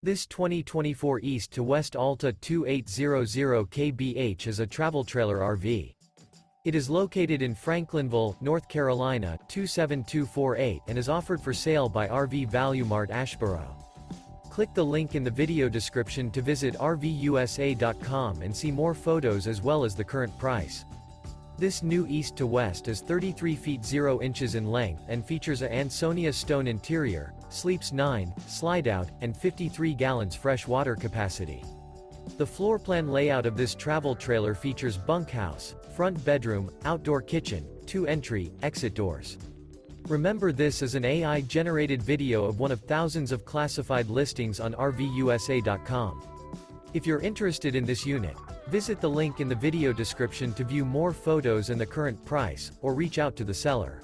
This 2024 East to West Alta 2800 kbh is a travel trailer RV. It is located in Franklinville, North Carolina 27248 and is offered for sale by RV Value Mart Asheboro. Click the link in the video description to visit RVUSA.com and see more photos as well as the current price. This new East to West is 33 feet 0 inches in length and features a ANSONIA Stone interior, sleeps 9, Slideout, and 53 gallons fresh water capacity. The floor plan layout of this travel trailer features bunkhouse, front bedroom, outdoor kitchen, 2 entry, exit doors. Remember, this is an AI-generated video of one of thousands of classified listings on RVUSA.com. If you're interested in this unit, visit the link in the video description to view more photos and the current price, or reach out to the seller.